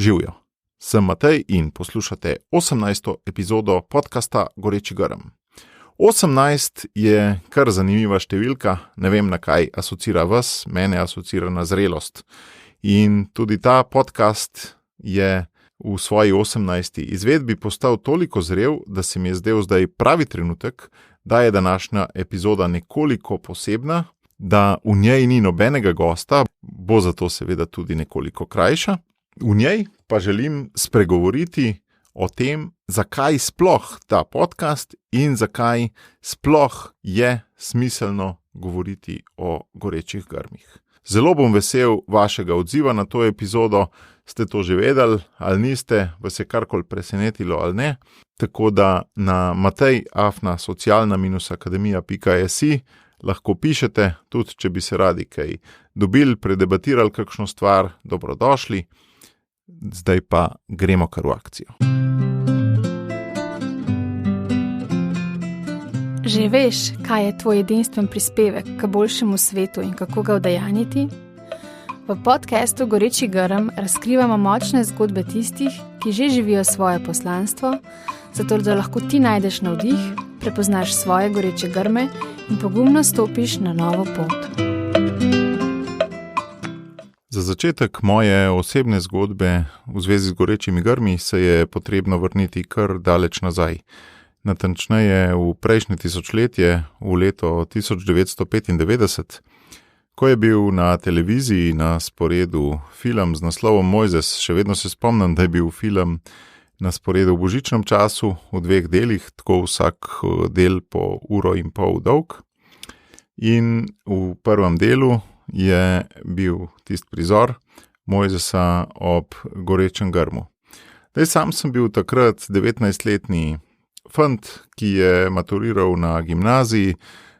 Živjo, sem Matej in poslušate 18. epizodo podcasta Goreči grm. 18 je kar zanimiva številka, ne vem na kaj asocira vas, mene asocira na zrelost. In tudi ta podcast je v svoji 18. izvedbi postal toliko zrel, da se mi je zdel zdaj pravi trenutek, da je današnja epizoda nekoliko posebna, da v njej ni nobenega gosta, bo zato seveda tudi nekoliko krajša. V njej pa želim spregovoriti o tem, zakaj sploh ta podcast in zakaj sploh je smiselno govoriti o gorečih grmih. Zelo bom vesel vašega odziva na to epizodo, ste to že vedeli ali niste, vas je karkoli presenetilo ali ne, tako da na matej@socialna-akademija.si lahko pišete, tudi če bi se radi kaj dobili, predebatirali kakšno stvar, dobrodošli. Zdaj pa gremo kar v akcijo. Že veš, kaj je tvoj edinstven prispevek k boljšemu svetu in kako ga udejanjiti? V podcastu Goreči grm razkrivamo močne zgodbe tistih, ki že živijo svoje poslanstvo, zato da lahko ti najdeš navdih, prepoznaš svoje goreče grme in pogumno stopiš na novo pot. Za začetek moje osebne zgodbe v zvezi z gorečimi grmi se je potrebno vrniti kar daleč nazaj. Natančneje v prejšnje tisočletje, v leto 1995, ko je bil na televiziji na sporedu film z naslovom Mojzes. Še vedno se spomnim, da je bil film na sporedu v božičnem času v 2 delih, tako vsak del po 1,5 ure dolg. In v prvem delu je bil tisti prizor Mojzesa ob gorečem grmu. Sam sem bil takrat 19-letni fant, ki je maturiral na gimnaziji,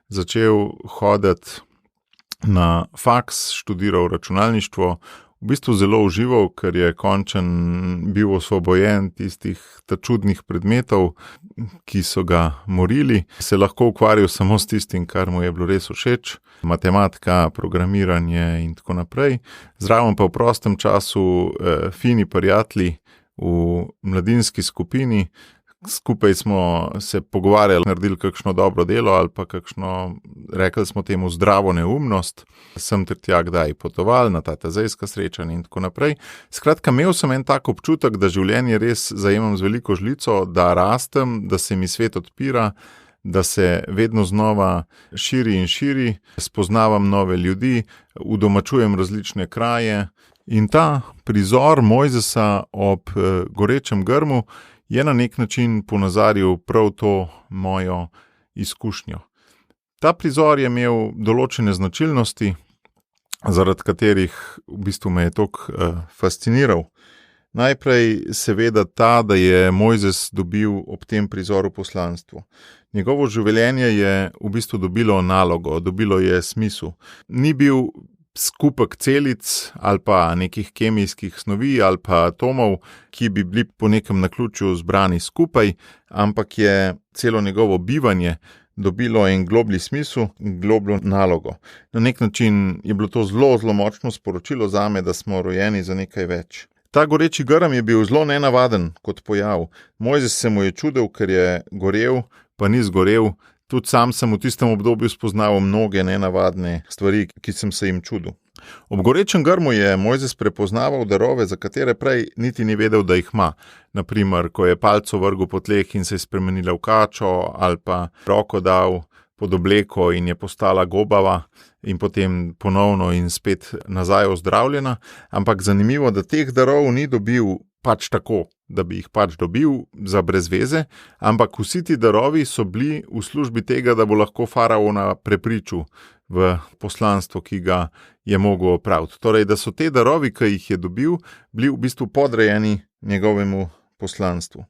začel hoditi na faks, študiral računalništvo, v bistvu zelo užival, ker je končen bil osvobojen tistih čudnih predmetov, ki so ga morili. Se lahko ukvarjal samo s tistim, kar mu je bilo res všeč, matematika, programiranje in tako naprej. Zraven pa v prostem času fini prijatelji v mladinski skupini. Skupaj smo se pogovarjali, naredili kakšno dobro delo ali pa kakšno, rekli smo temu, zdravo neumnost. Sem ter tja kdaj potoval na ta tezejska srečanja in tako naprej. Skratka, imel sem en tak občutek, da življenje res zajemam z veliko žlico, da rastem, da se mi svet odpira, da se vedno znova širi in širi, spoznavam nove ljudi, udomačujem različne kraje. In ta prizor Mojzesa ob gorečem grmu je na nek način ponazaril prav to mojo izkušnjo. Ta prizor je imel določene značilnosti, zaradi katerih v bistvu me je toliko fasciniral. Najprej seveda ta, da je Mojzes dobil ob tem prizoru poslanstvo. Njegovo življenje je v bistvu dobilo nalogo, dobilo je smisel. Ni bil skupek celic ali pa nekih kemijskih snovi ali pa atomov, ki bi bili po nekem naključju zbrani skupaj, ampak je celo njegovo bivanje dobilo en globlji smisel in globljo nalogo. Na nek način je bilo to zelo, zelo močno sporočilo zame, da smo rojeni za nekaj več. Ta goreči grm je bil zelo nenavaden kot pojav. Mojzes se mu je čudil, ker je gorel, pa ni zgorel. Tudi sam sem v tistem obdobju spoznal mnoge nenavadne stvari, ki sem se jim čudil. Ob gorečem grmu je Mojzes prepoznaval darove, za katere prej niti ni vedel, da jih ima. Naprimer, ko je palco vrgel po tleh in se je spremenila v kačo, ali pa roko dal pod obleko in je postala gobava in potem ponovno in spet nazaj ozdravljena. Ampak zanimivo, da teh darov ni dobil pač tako, da bi jih pač dobil za brez veze, ampak vsi ti darovi so bili v službi tega, da bo lahko faraona prepričal v poslanstvo, ki ga je mogel opraviti. Torej, da so te darovi, ki jih je dobil, bili v bistvu podrejeni njegovemu poslanstvu.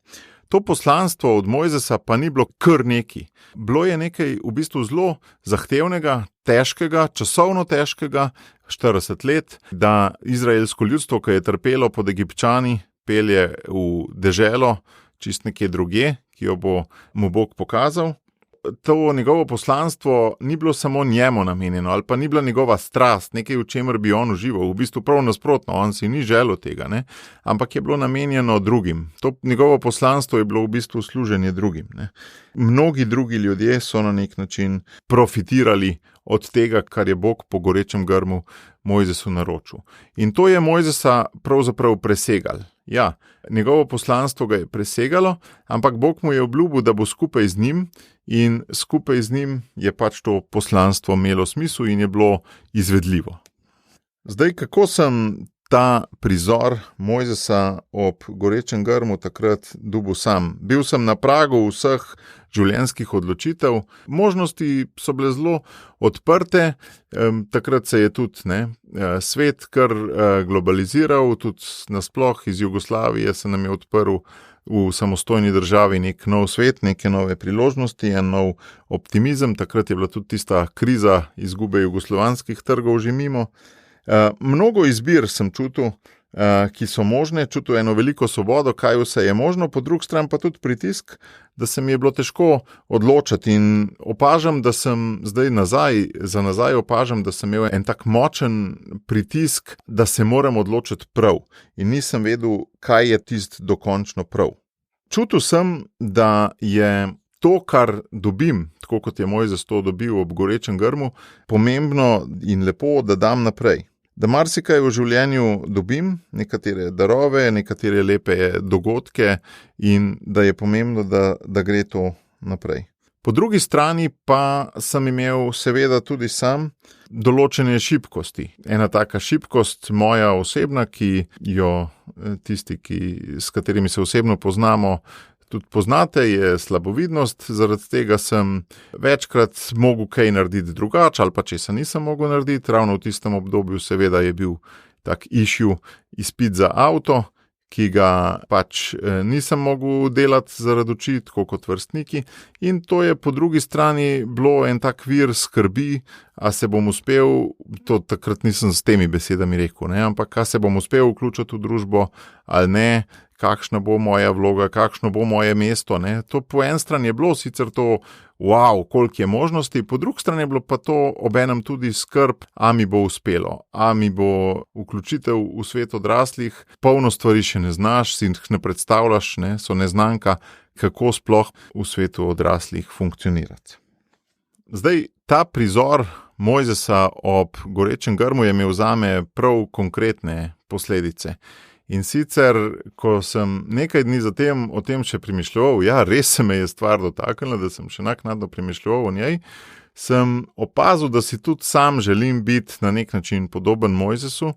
To poslanstvo od Mojzesa pa ni bilo kar neki. Bilo je nekaj v bistvu zelo zahtevnega, težkega, časovno težkega, 40 let, da izraelsko ljudstvo, ki je trpelo pod Egipčani, pelje v deželo, čist nekje drugje, ki jo bo mu Bog pokazal. to njegovo poslanstvo ni bilo samo njemu namenjeno, ali pa ni bila njegova strast, nekaj, v čemer bi on užival, v bistvu prav nasprotno, on si ni želel tega, ne? Ampak je bilo namenjeno drugim. To njegovo poslanstvo je bilo v bistvu služenje drugim, ne? Mnogi drugi ljudje so na nek način profitirali od tega, kar je Bog po gorečem grmu Mojzesu naročil. In to je Mojzesa pravzaprav presegal. Ja, njegovo poslanstvo ga je presegalo, ampak Bog mu je obljubil, da bo skupaj z njim, in skupaj z njim je pač to poslanstvo imelo smisel in je bilo izvedljivo. Zdaj, kako sem ta prizor Mojzesa ob gorečem grmu takrat dobil sam? Bil sem na pragu vseh življenjskih odločitev, možnosti so bile zelo odprte, takrat se je tudi svet kar globaliziral, tudi nasploh iz Jugoslavije se nam je odprl v samostojni državi nek nov svet, neke nove priložnosti, en nov optimizem, takrat je bila tudi tista kriza izgube jugoslovanskih trgov že mimo. Mnogo izbir sem čutil, ki so možne, čutil eno veliko svobodo, kaj vse je možno, po drugi strani pa tudi pritisk, da se mi je bilo težko odločati, in opažam, da sem zdaj nazaj opažam, da sem imel en tak močen pritisk, da se moram odločiti prav, in nisem vedel, kaj je tisto dokončno prav. Čutil sem, da je to, kar dobim, tako kot je Mojzes to dobil ob gorečem grmu, pomembno in lepo, da dam naprej. Da marsikaj v življenju dobim, nekatere darove, nekatere lepe dogodke, in da je pomembno, da gre to naprej. Po drugi strani pa sem imel seveda tudi sam določene šibkosti. Ena taka šibkost moja osebna, ki jo tisti, s katerimi se osebno poznamo, tudi poznate, je slabovidnost. Zaradi tega sem večkrat mogel kaj narediti drugače, ali pa česa nisem mogel narediti. Ravno v tistem obdobju seveda je bil tak issue izpit za avto, ki ga pač nisem mogel delati zaradi oči, tako kot vrstniki. In to je po drugi strani bilo en tak vir skrbi, a se bom uspel, to takrat nisem s temi besedami rekel, ampak a se bom uspel vključiti v družbo ali ne, kakšna bo moja vloga, kakšno bo moje mesto. To po eni strani je bilo sicer to, wow, koliko je možnosti, po drugi strani je bilo pa to obenem tudi skrb, a mi bo uspelo, a mi bo vključitev v svet odraslih, polno stvari še ne znaš, si jih ne predstavljaš, so neznanka, kako sploh v svetu odraslih funkcionirati. Zdaj, ta prizor Mojzesa ob gorečem grmu je imel zame prav konkretne posledice. In sicer, ko sem nekaj dni zatem o tem še premišljeval, ja, res se me je stvar dotaknila, da sem še naknadno premišljeval o njej, sem opazil, da si tudi sam želim biti na nek način podoben Mojzesu,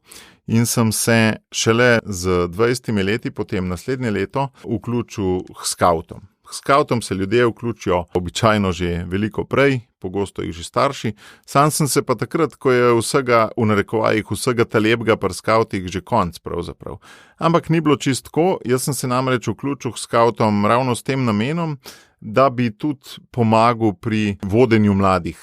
in sem se šele z 20 leti, potem naslednje leto, vključil k skavtom. K skavtom se ljudje vključijo običajno že veliko prej, pogosto jih že starši. Sam sem se pa takrat, ko je vsega, v narekovajih, vsega talebga pri skavtih že konc pravzaprav. Ampak ni bilo čisto tako, jaz sem se namreč vključil k skavtom ravno s tem namenom, da bi tudi pomagal pri vodenju mladih.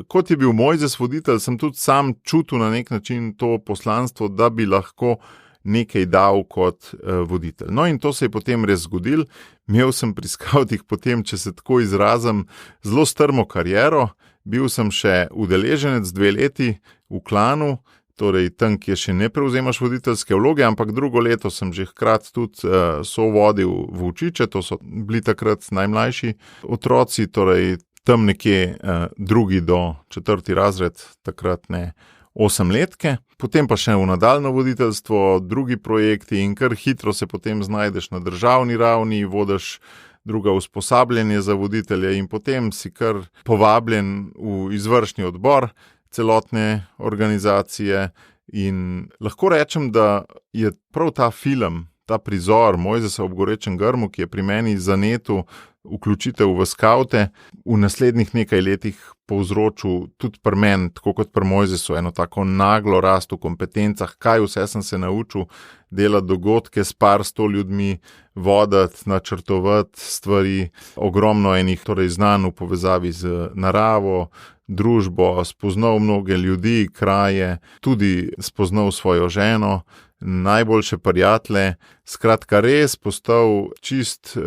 Kot je bil Mojzes voditelj, sem tudi sam čutil na nek način to poslanstvo, da bi lahko nekaj dal kot voditelj. No, in to se je potem res zgodil. Imel sem pri skavtih potem, če se tako izrazim, zelo strmo kariero. Bil sem še udeleženec 2 leti v klanu, torej tam, kjer še ne prevzemaš voditeljske vloge, ampak drugo leto sem že hkrati tudi sovodil volčiče, to so bili takrat najmlajši otroci, torej tam nekje 2. do 4. razred, takrat ne 8-letke, potem pa še v nadaljno voditeljstvo, drugi projekti, in kar hitro se potem znajdeš na državni ravni, vodiš druga usposabljanje za voditelje in potem si kar povabljen v izvršni odbor celotne organizacije. In lahko rečem, da je prav ta film, ta prizor Mojzesa ob gorečem grmu, ki je pri meni zanetil vključitev v skavte, v naslednjih nekaj letih povzročil tudi pri meni, tako kot pri Mojzesu, eno tako naglo rast v kompetencah, kaj vse sem se naučil delati dogodke s par 100 ljudmi, voditi, načrtovati stvari, ogromno enih znanj v povezavi z naravo, družbo, spoznal mnoge ljudi, kraje, tudi spoznal svojo ženo, najboljše prijatelje, skratka res postal čist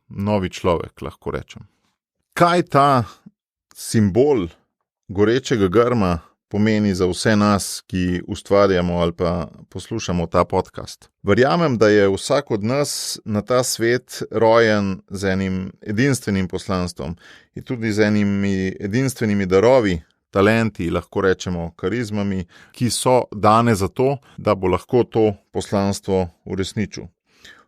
novi človek, lahko rečem. Kaj ta simbol gorečega grma pomeni za vse nas, ki ustvarjamo ali pa poslušamo ta podcast. Verjamem, da je vsak od nas na ta svet rojen z enim edinstvenim poslanstvom in tudi z enimi edinstvenimi darovi, talenti, lahko rečemo karizmami, ki so dane za to, da bo lahko to poslanstvo uresničil.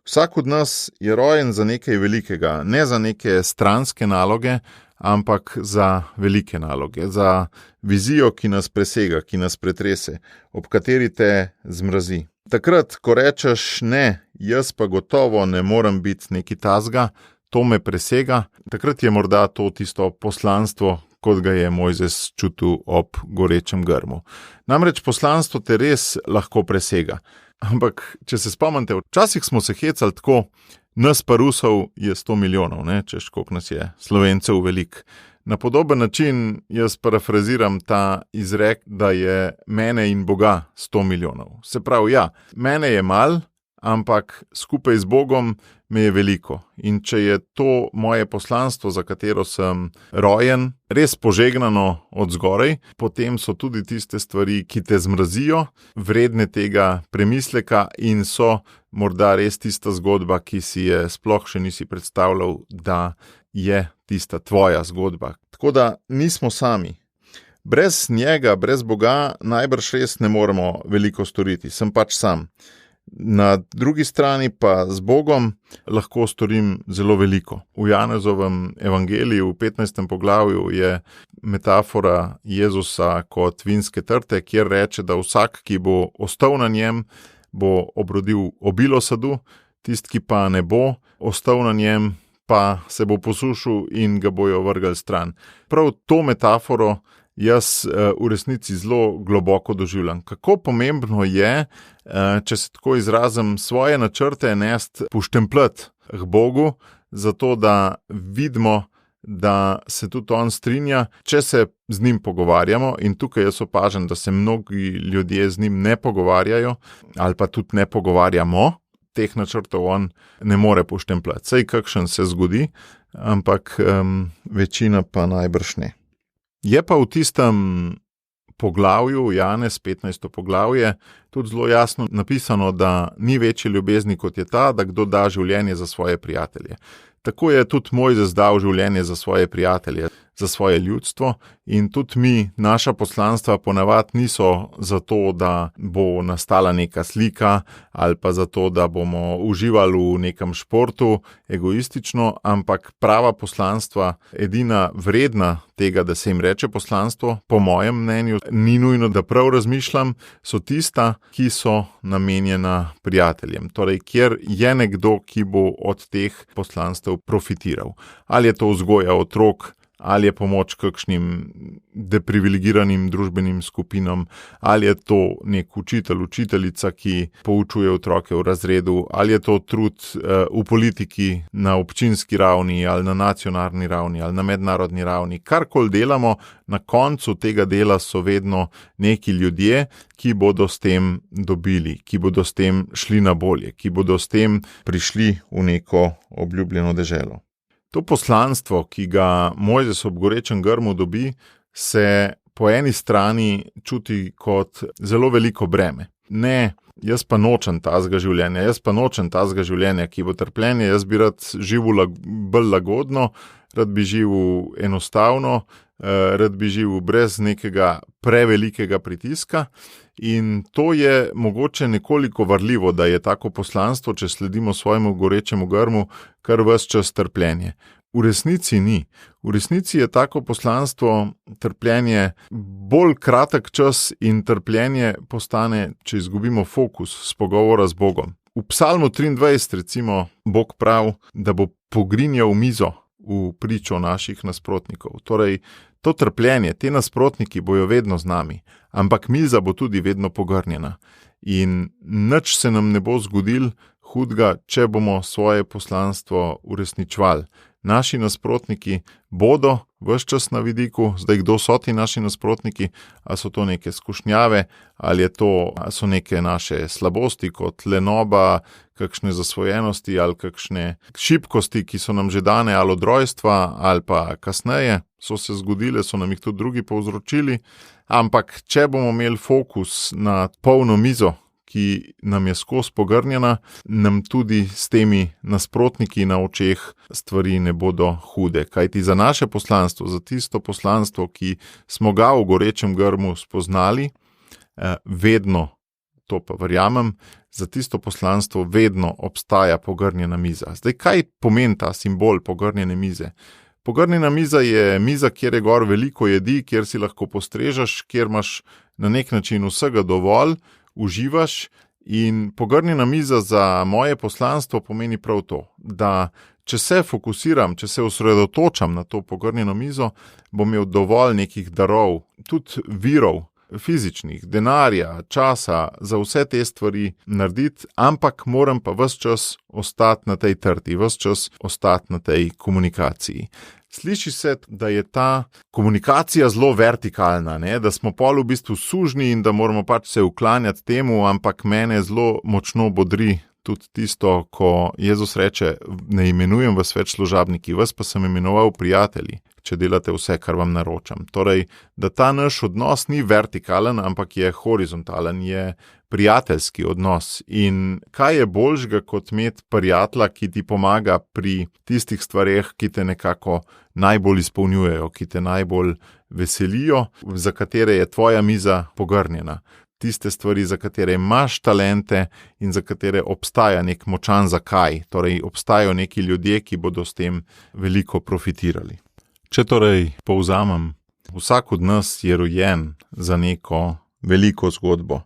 Vsak od nas je rojen za nekaj velikega, ne za neke stranske naloge, ampak za velike naloge, za vizijo, ki nas presega, ki nas pretrese, ob kateri te zmrazi. Takrat, ko rečeš ne, jaz pa gotovo ne morem biti neki tazga, to me presega, takrat je morda to tisto poslanstvo, kot ga je Mojzes čutil ob gorečem grmu. Namreč poslanstvo te res lahko presega. Ampak, če se spomnite, včasih smo se hecali tako, nas pa Rusov je 100 milijonov, češ koliko nas je Slovencev velik. Na podoben način jaz parafraziram ta izrek, da je mene in Boga 100 milijonov. Se pravi, ja, mene je malo, ampak skupaj z Bogom me je veliko. In če je to moje poslanstvo, za katero sem rojen, res požegnano od zgoraj, potem so tudi tiste stvari, ki te zmrazijo, vredne tega premisleka in so morda res tista zgodba, ki si je sploh še nisi predstavljal, da je tista tvoja zgodba. Tako da nismo sami. Brez njega, brez Boga najbrž res ne moremo veliko storiti, sem pač sam. Na drugi strani pa z Bogom lahko storim zelo veliko. V Janezovem evangeliju v 15. poglavju je metafora Jezusa kot vinske trte, kjer reče, da vsak, ki bo ostal na njem, bo obrodil obilo sadu, tisti, ki pa ne bo ostal na njem, pa se bo posušil in ga bojo vrgli stran. Prav to metaforo jaz v resnici zelo globoko doživljam. Kako pomembno je, če se tako izrazim, svoje načrte nesti poštempljati k Bogu, zato da vidimo, da se tudi on strinja, če se z njim pogovarjamo, in tukaj jaz opažam, da se mnogi ljudje z njim ne pogovarjajo ali pa tudi ne pogovarjamo, teh načrtov on ne more poštempljati. Saj kakšen se zgodi, ampak večina pa najbrž ne. Je pa v tistem poglavju, Janez 15. poglavje, tudi zelo jasno napisano, da ni večje ljubezni kot je ta, da kdo da življenje za svoje prijatelje. Tako je tudi Mojzes dal življenje za svoje prijatelje, za svoje ljudstvo, in tudi mi, naša poslanstva ponavadi niso zato, da bo nastala neka slika ali pa zato, da bomo uživali v nekem športu egoistično, ampak prava poslanstva, edina vredna tega, da se jim reče poslanstvo, po mojem mnenju, ni nujno, da prav razmišljam, so tista, ki so namenjena prijateljem. Torej, kjer je nekdo, ki bo od teh poslanstev profitiral. Ali je to vzgoja otrok, ali je pomoč kakšnim deprivilegiranim družbenim skupinam, ali je to nek učitelj, učiteljica, ki poučuje otroke v razredu, ali je to trud v politiki na občinski ravni ali na nacionalni ravni ali na mednarodni ravni. Karkoli delamo, na koncu tega dela so vedno neki ljudje, ki bodo s tem dobili, ki bodo s tem šli na bolje, ki bodo s tem prišli v neko obljubljeno deželo. To poslanstvo, ki ga Mojzes ob gorečem grmu dobi, se po eni strani čuti kot zelo veliko breme. Ne, jaz pa nočem tazga življenja, ki bo trpljenje, jaz bi rad živel bolj lagodno, rad bi živel enostavno, rad bi živel brez nekega prevelikega pritiska. In to je mogoče nekoliko varljivo, da je tako poslanstvo, če sledimo svojemu gorečemu grmu, kar ves čas trpljenje. V resnici ni. V resnici je tako poslanstvo, trpljenje, bolj kratek čas in trpljenje postane, če izgubimo fokus s pogovora z Bogom. V Psalmu 23 recimo Bog pravi, da bo pogrinjal mizo v pričo naših nasprotnikov. Torej, to trpljenje, te nasprotniki bojo vedno z nami, ampak miza bo tudi vedno pogrnjena. In nič se nam ne bo zgodil hudega, če bomo svoje poslanstvo uresničevali. naši nasprotniki bodo ves čas na vidiku. Zdaj, kdo so ti naši nasprotniki? A so to neke skušnjave, ali so neke naše slabosti kot lenoba, kakšne zasvojenosti ali kakšne šibkosti, ki so nam že dane ali od rojstva ali pa kasneje so se zgodile, so nam jih tudi drugi povzročili. Ampak, če bomo imeli fokus na polno mizo, ki nam je skozi pogrnjena, nam tudi s temi nasprotniki na očeh stvari ne bodo hude. Kajti za naše poslanstvo, za tisto poslanstvo, ki smo ga v gorečem grmu spoznali, vedno, to pa verjamem, za tisto poslanstvo vedno obstaja pogrnjena miza. Zdaj, kaj pomeni ta simbol pogrnjene mize? Pogrnjena miza je miza, kjer je gor veliko jedi, kjer si lahko postrežeš, kjer imaš na nek način vsega dovolj, uživaš, in pogrnjena miza za moje poslanstvo pomeni prav to, da če se fokusiram, če se osredotočam na to pogrnjeno mizo, bom imel dovolj nekih darov, tudi virov, fizičnih, denarja, časa za vse te stvari narediti, ampak moram pa ves čas ostati na tej trti, ves čas ostati na tej komunikaciji. Sliši se, da je ta komunikacija zelo vertikalna, ne? Da smo pol v bistvu sužnji in da moramo pač se uklanjati temu, ampak mene zelo močno bodri tudi tisto, ko Jezus reče, ne imenujem vas več služabniki, vas pa sem imenoval prijatelji, če delate vse, kar vam naročam. Torej, da ta naš odnos ni vertikalen, ampak je horizontalen, je prijateljski odnos. In kaj je boljšega kot imeti prijatelja, ki ti pomaga pri tistih stvareh, ki te nekako najbolj izpolnjujejo, ki te najbolj veselijo, za katere je tvoja miza pogrnjena. Tiste stvari, za katere imaš talente in za katere obstaja nek močan zakaj, torej obstajajo neki ljudje, ki bodo s tem veliko profitirali. Če torej povzamem, vsak od nas je rojen za neko veliko zgodbo,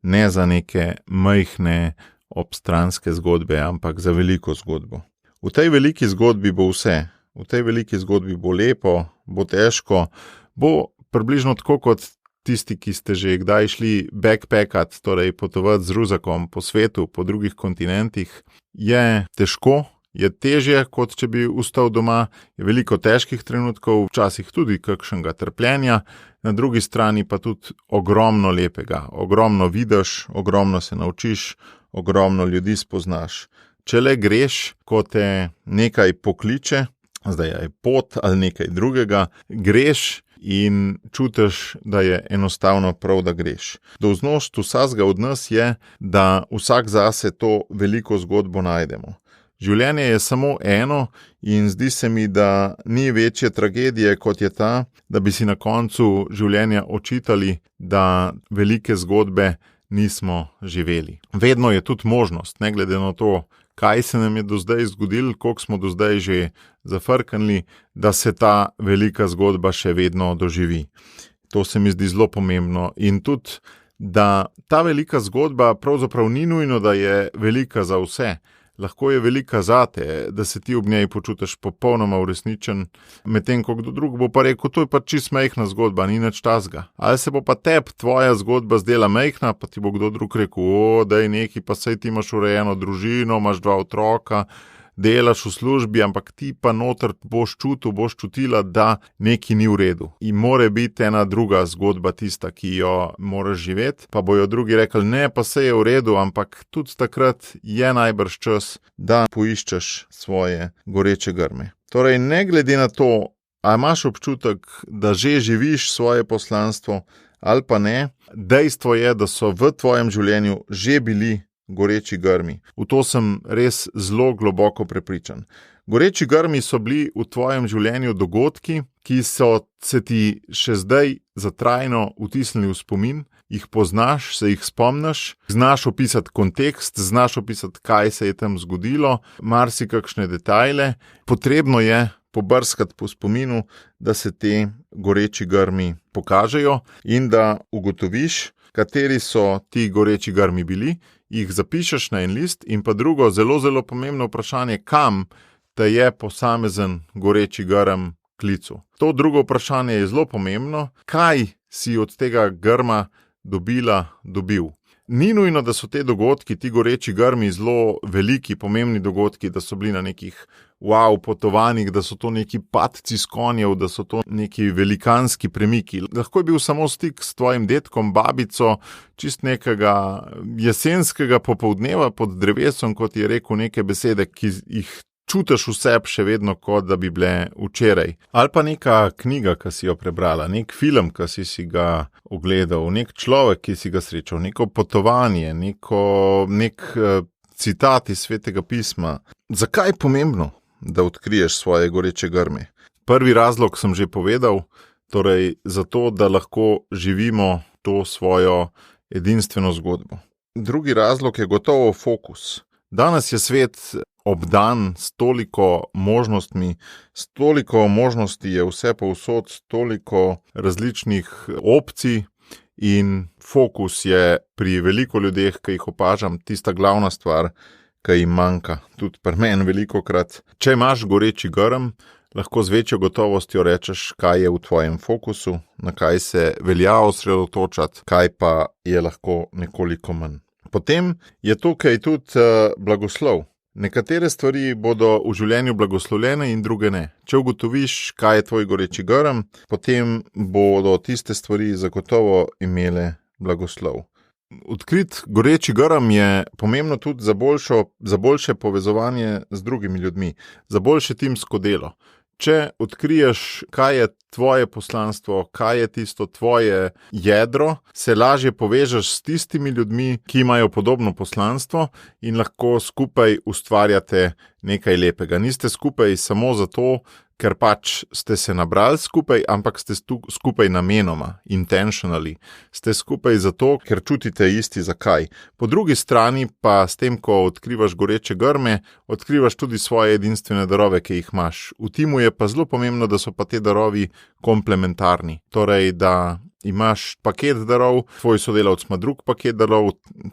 ne za neke majhne obstranske zgodbe, ampak za veliko zgodbo. V tej veliki zgodbi bo vse, v tej veliki zgodbi bo lepo, bo težko, bo približno tako kot tisti, ki ste že kdaj šli backpackat, torej potovati z ruzakom po svetu, po drugih kontinentih, je težko, je težje, kot če bi ostal doma, je veliko težkih trenutkov, včasih tudi kakšnega trpljenja, na drugi strani pa tudi ogromno lepega, ogromno vidiš, ogromno se naučiš, ogromno ljudi spoznaš. Če le greš, ko te nekaj pokliče, zdaj je pot ali nekaj drugega, greš in čutiš, da je enostavno prav, da greš. Dolžnost vsakega od nas je, da vsak zase to veliko zgodbo najdemo. Življenje je samo eno in zdi se mi, da ni večje tragedije, kot je ta, da bi si na koncu življenja očitali, da velike zgodbe nismo živeli. Vedno je tudi možnost, ne glede na to, kaj se nam je do zdaj zgodilo, koliko smo do zdaj že zafrknili, da se ta velika zgodba še vedno doživi. To se mi zdi zelo pomembno in tudi, da ta velika zgodba pravzaprav ni nujno, da je velika za vse. Lahko je velika zate, da se ti ob njej počutiš popolnoma uresničen, medtem ko kdo drug bo pa rekel, to je pa čisto majhna zgodba, ni nič tasga. Ali se bo pa tebi tvoja zgodba zdela majhna, pa ti bo kdo drug rekel, daj neki, pa saj ti imaš urejeno družino, imaš 2 otroka, delaš v službi, ampak ti pa noter boš čutil, boš čutila, da nekaj ni v redu. In more biti ena druga zgodba tista, ki jo moraš živeti, pa bojo drugi rekli, ne, pa saj je v redu, ampak tudi takrat je najbrž čas, da poiščeš svoje goreče grme. Torej, ne glede na to, a imaš občutek, da že živiš svoje poslanstvo ali pa ne, dejstvo je, da so v tvojem življenju že bili goreči grmi. V to sem res zelo globoko prepričan. Goreči grmi so bili v tvojem življenju dogodki, ki so se ti še zdaj zatrajno vtisnili v spomin, jih poznaš, se jih spomniš, znaš opisati kontekst, znaš opisati, kaj se je tam zgodilo, marsikakšne detajle. Potrebno je pobrskati po spominu, da se te goreči grmi pokažejo in da ugotoviš, kateri so ti goreči grmi bili, jih zapišeš na en list in pa drugo, zelo, zelo pomembno vprašanje, kam te je posamezen goreči grm klical. To drugo vprašanje je zelo pomembno, kaj si od tega grma dobil. Ni nujno, da so te dogodki, ti goreči grmi, zelo veliki, pomembni dogodki, da so bili na nekih potovanjih, da so to neki padci s konjev, da so to neki velikanski premiki. Lahko je bil samo stik s tvojim dedkom, babico, čist nekega jesenskega popoldneva pod drevesom, kot je rekel neke besede, ki jih čutiš v sebi še vedno, kot da bi bile včeraj. Ali pa neka knjiga, ki si jo prebrala, nek film, ki si ga ogledal, nek človek, ki si ga srečal, neko potovanje, nek citat iz Svetega pisma. Zakaj je pomembno, da odkriješ svoje goreče grme? Prvi razlog sem že povedal, torej zato, da lahko živimo to svojo edinstveno zgodbo. Drugi razlog je gotovo fokus. Danes je svet obdan s toliko možnostmi, s toliko možnosti je vse povsod, toliko različnih opcij in fokus je pri veliko ljudeh, ki jih opažam, tista glavna stvar, ki jim manjka. Tudi pri meni velikokrat. Če imaš goreči grm, lahko z večjo gotovostjo rečeš, kaj je v tvojem fokusu, na kaj se velja osredotočati, kaj pa je lahko nekoliko manj. Potem je tukaj tudi blagoslov. Nekatere stvari bodo v življenju blagoslovljene in druge ne. Če ugotoviš, kaj je tvoj goreči grm, potem bodo tiste stvari zagotovo imele blagoslov. Odkrit goreči grm je pomembno tudi za boljše povezovanje z drugimi ljudmi, za boljše timsko delo. Če odkriješ, kaj je tvoje poslanstvo, kaj je tisto tvoje jedro, se lažje povežeš s tistimi ljudmi, ki imajo podobno poslanstvo in lahko skupaj ustvarjate nekaj lepega. Niste skupaj samo zato, ker pač ste se nabrali skupaj, ampak ste skupaj namenoma, intentionally. Ste skupaj zato, ker čutite isti zakaj. Po drugi strani pa s tem, ko odkrivaš goreče grme, odkrivaš tudi svoje edinstvene darove, ki jih imaš. V timu je pa zelo pomembno, da so pa te darovi komplementarni. Torej, da imaš paket darov, tvoj sodelavc ima drug paket darov,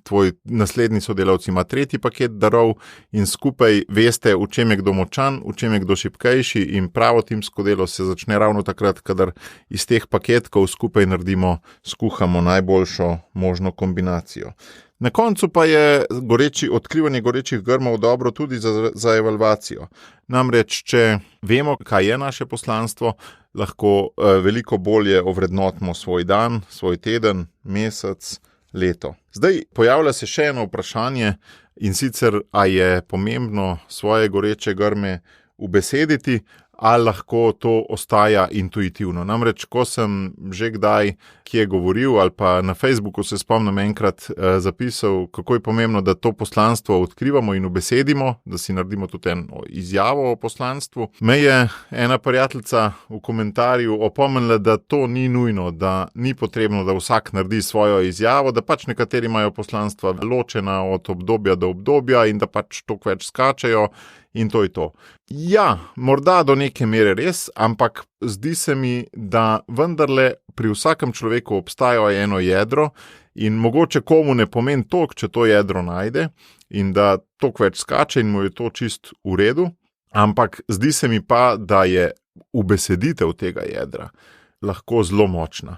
tvoj naslednji sodelavc ima tretji paket darov in skupaj veste, v čem je kdo močan, v čem je kdo šibkejši in pravo timsko delo se začne ravno takrat, kadar iz teh paketkov skupaj skuhamo najboljšo možno kombinacijo. Na koncu pa je odkrivanje gorečih grmov dobro tudi za evalvacijo. Namreč, če vemo, kaj je naše poslanstvo, lahko veliko bolje ovrednotimo svoj dan, svoj teden, mesec, leto. Zdaj pojavlja se še eno vprašanje in sicer, a je pomembno svoje goreče grme ubesediti, ali lahko to ostaja intuitivno. Namreč, ko sem že kdaj kje govoril ali pa na Facebooku se spomnim enkrat zapisal, kako je pomembno, da to poslanstvo odkrivamo in ubesedimo, da si naredimo tudi eno izjavo o poslanstvu. Me je ena prijateljica v komentarju opomnila, da to ni nujno, da ni potrebno, da vsak naredi svojo izjavo, da pač nekateri imajo poslanstva ločena od obdobja do obdobja in da pač toliko več skačejo. In to je to. Ja, morda do neke mere res, ampak zdi se mi, da vendarle pri vsakem človeku obstaja eno jedro in mogoče komu ne pomeni toliko, če to jedro najde in da toliko več skače in mu je to čist v redu, ampak zdi se mi pa, da je ubeseditev tega jedra lahko zelo močna.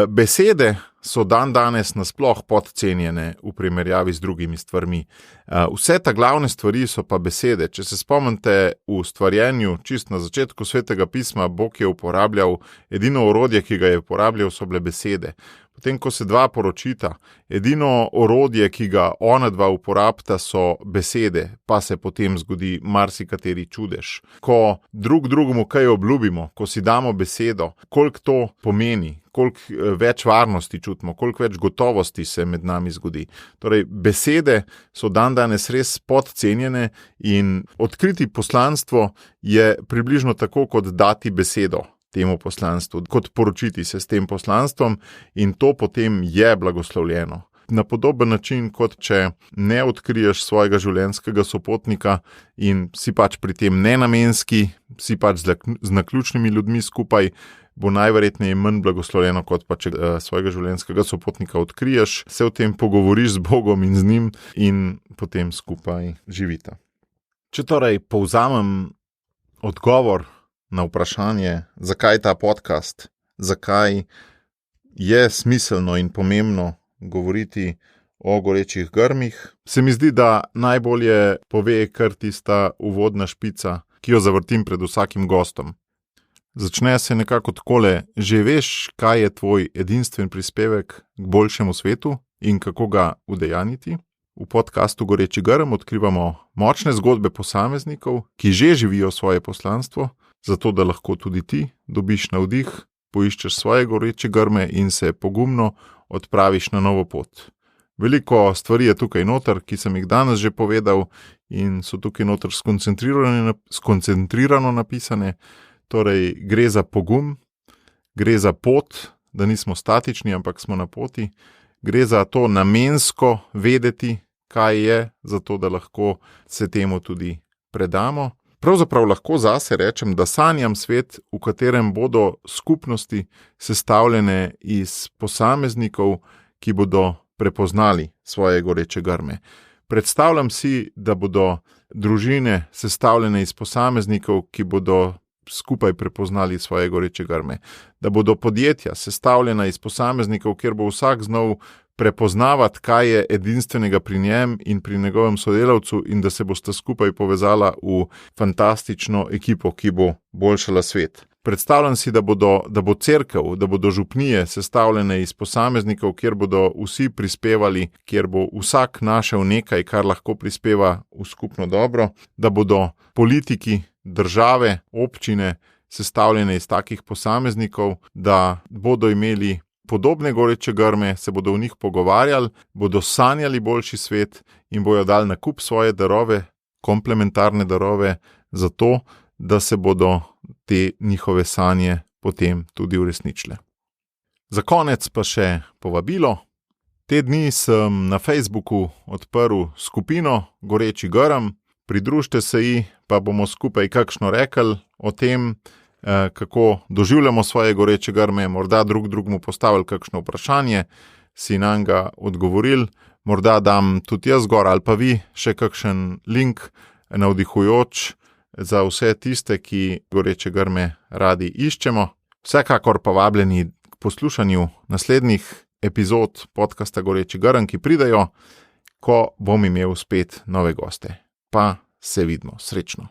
Besede so danes nasploh podcenjene v primerjavi z drugimi stvarmi. Vse ta glavne stvari so pa besede. Če se spomnite v stvarjenju, čist na začetku Svetega pisma, Bog je uporabljal, edino orodje, ki ga je uporabljal, so bile besede. Potem, ko se dva poročita, edino orodje, ki ga ona dva uporabita, so besede, pa se potem zgodi marsikateri čudež. Ko drugemu kaj obljubimo, ko si damo besedo, koliko to pomeni, koliko več varnosti čutimo, koliko več gotovosti se med nami zgodi. Torej, besede so danes res podcenjene in odkriti poslanstvo je približno tako, kot dati besedo temu poslanstvu, kot poročiti se s tem poslanstvom in to potem je blagoslovljeno. Na podoben način, kot če ne odkriješ svojega življenjskega sopotnika in si pač pri tem nenamenski, si pač z naključnimi ljudmi skupaj, bo najverjetneje manj blagoslovljeno, kot pa če svojega življenjskega sopotnika odkriješ, se o tem pogovoriš z Bogom in z njim in potem skupaj živita. Če torej povzamem odgovor na vprašanje, zakaj ta podcast, zakaj je smiselno in pomembno govoriti o gorečih grmih. Se mi zdi, da najbolje pove kar tista uvodna špica, ki jo zavrtim pred vsakim gostom. Začne se nekako takole: že veš, kaj je tvoj edinstven prispevek k boljšemu svetu in kako ga udejaniti. V podcastu Goreči grm odkrivamo močne zgodbe posameznikov, ki že živijo svoje poslanstvo, zato da lahko tudi ti dobiš navdih, poiščeš svoje goreče grme in se pogumno odpraviš na novo pot. Veliko stvari je tukaj noter, ki sem jih danes že povedal in so tukaj noter skoncentrirano napisane. Torej, gre za pogum, gre za pot, da nismo statični, ampak smo na poti. Gre za to namensko vedeti, kaj je, zato da lahko se temu tudi predamo. Pravzaprav lahko zase rečem, da sanjam svet, v katerem bodo skupnosti sestavljene iz posameznikov, ki bodo prepoznali svoje goreče grme. Predstavljam si, da bodo družine sestavljene iz posameznikov, ki bodo skupaj prepoznali svoje goreče grme. Da bodo podjetja sestavljena iz posameznikov, kjer bo vsak znal prepoznavati, kaj je edinstvenega pri njem in pri njegovem sodelavcu, in da se bosta skupaj povezala v fantastično ekipo, ki bo boljšala svet. Predstavljam si, da bo cerkev, da bodo župnije sestavljene iz posameznikov, kjer bodo vsi prispevali, kjer bo vsak našel nekaj, kar lahko prispeva v skupno dobro, da bodo politiki, države, občine sestavljene iz takih posameznikov, da bodo imeli podobne goreče grme, se bodo v njih pogovarjali, bodo sanjali boljši svet in bojo dali na kup svoje darove, komplementarne darove, zato da se bodo te njihove sanje potem tudi uresničile. Za konec pa še povabilo. Te dni sem na Facebooku odprl skupino Goreči grm. Pridružite se ji, pa bomo skupaj kakšno rekli o tem, kako doživljamo svoje goreče grme, morda drugemu postavili kakšno vprašanje, si nanga odgovorili, morda dam tudi jaz gor ali pa vi še kakšen link navdihujoč za vse tiste, ki goreče grme radi iščemo. Vsekakor pa vabljeni k poslušanju naslednjih epizod podcasta Goreči grm, ki pridejo, ko bom imel spet nove goste. Pa se vidimo, srečno.